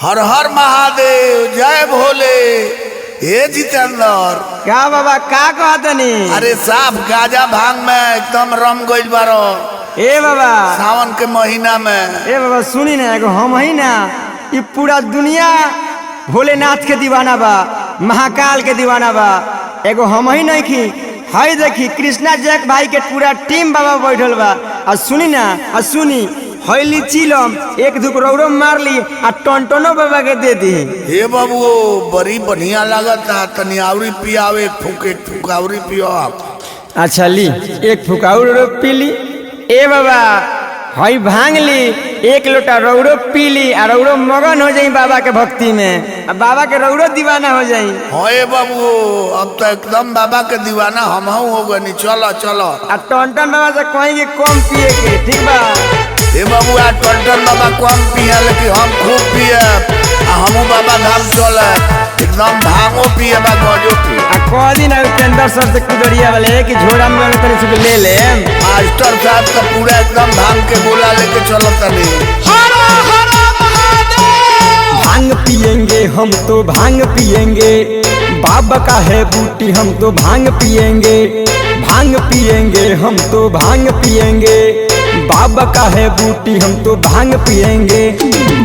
हर हर महादेव, जय भोले। ए जितेंद्र, क्या बाबा का कहतनी? अरे साफ गाजा भांग में एकदम रम गइल बारो ए बाबा सावन के महीना में। ए बाबा सुनी ना, एगो हम ही ना, ये पूरा दुनिया भोलेनाथ के दीवाना बा, महाकाल के दीवाना बा। एगो हम ही नहीं की हई देखी कृष्णा जैक भाई के पूरा टीम बाबा बैठल बा। आ सुनी ना, आ सुनी हईली चिलम एक धुक रौरो मार ली आ टनटनो बाबा के दे दी। हे बाबू बड़ी बढ़िया लागता, तनी आउरी पियावे, एक फूक आउरी पियो। अच्छा ली एक फूक और पी ली। ए बाबा हई भांग ली, एक लोटा रौरो पी ली आ रौरो मगन हो जाई बाबा के भक्ति में, आ बाबा के रौरो दीवाना हो जाई। हे बाबू अब तो एकदम बाबा के दीवाना हम हो गनी। चलो चलो आ टन बाबा से कहेंगे कम पिए के, ठीक बा? हे बाबू आ टन बाबा कम पिया, लेकिन हम खूब पिए। हमू बाबा धाम चले, एकदम भांगो पिए बा, गजो पिए। आ कह दिन उपेंद्र सर से कुदरिया वाले कि झोरा में तनी से ले ले। मास्टर साहब का पूरा एकदम भांग के गोला लेके चलो तनी। भांग पिएंगे हम तो भांग पिएंगे, बाबा का है बूटी हम तो भांग पिएंगे। भांग पिएंगे हम तो भांग पिएंगे, बाबा का है बूटी हम तो भांग पिएंगे।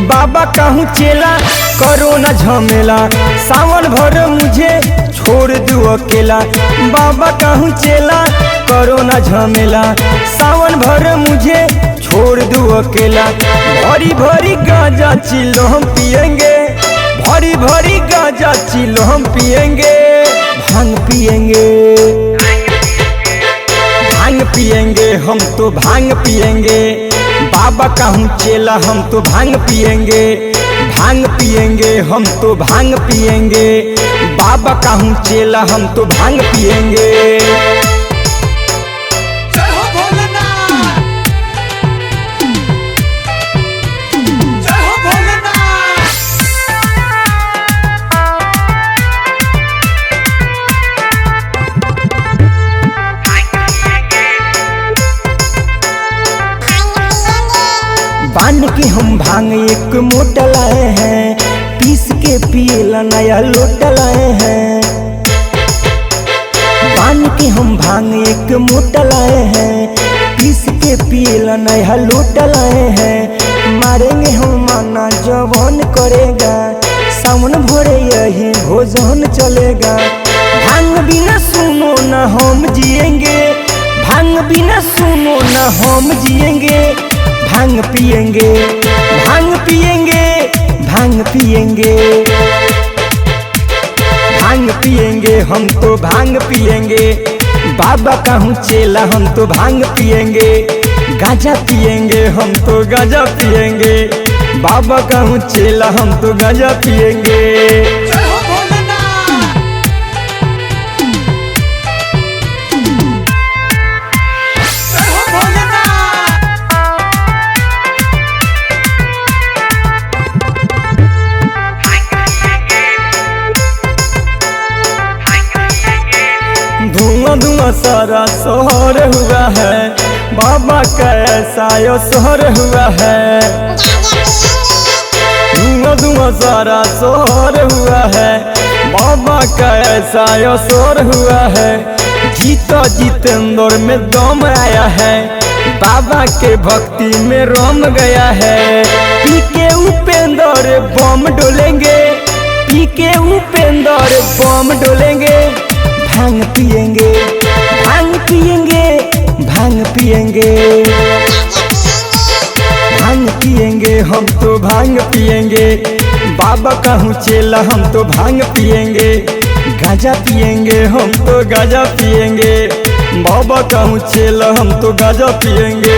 बाबा कहूँ चेला करो न झमेला, सावन भर मुझे छोड़ दो अकेला। बाबा कहूँ चेला करो न झमेला, सावन भर मुझे छोड़ दो अकेला। भरी भरी गांजा चिलो हम पिएंगे, भरी भरी गांजा चिलो हम पिएंगे। भांग पिएंगे, भांग पिएंगे हम तो भांग पिएंगे, बाबा कहूँ चेला हम तो भांग पिएंगे। भांग पिएंगे हम तो भांग पिएंगे, बाबा कहूँ चेला हम तो भांग पिएंगे। बांध के हम भांग एक मोटा लाए हैं, पीस के पिएला नया लोटा लाए हैं। बांध के हम भांग एक मोटा लाए हैं, पीस के पिएला नया लोटा लाए हैं। मारेंगे हम माना जवान करेगा, सावन भरे यही भोजन चलेगा। भांग बिना सुनो न हम जिएंगे, भांग बिना सुनो न हम जिएंगे। भांग पिएंगे, भांग पिएंगे, भांग पिएंगे, भांग पिएंगे हम तो भांग पिएंगे, बाबा कहूँ चेला हम तो भांग पिएंगे। गांजा पिएंगे हम तो गांजा पिएंगे, बाबा कहूँ चेला हम तो गांजा पिएंगे। धुआं धुआं सारा शहर हुआ है, बाबा का ऐसा यो शहर हुआ है। धुआं धुआं सारा शहर हुआ है, बाबा का ऐसा यो शहर हुआ है। जीता जितेंद्र में दम आया है, बाबा के भक्ति में रम गया है। पी के उपेंद्र बम डोलेंगे, पी के उपेंद्र बम डोलेंगे। भांग पिएंगे, भांग पिएंगे, भांग पिएंगे, भांग पिएंगे हम तो भांग पिएंगे, बाबा कहूँ चेला हम तो भांग पिएंगे। गांजा पिएंगे हम तो गांजा पिएंगे, बाबा कहूँ चेला हम तो गांजा पिएंगे।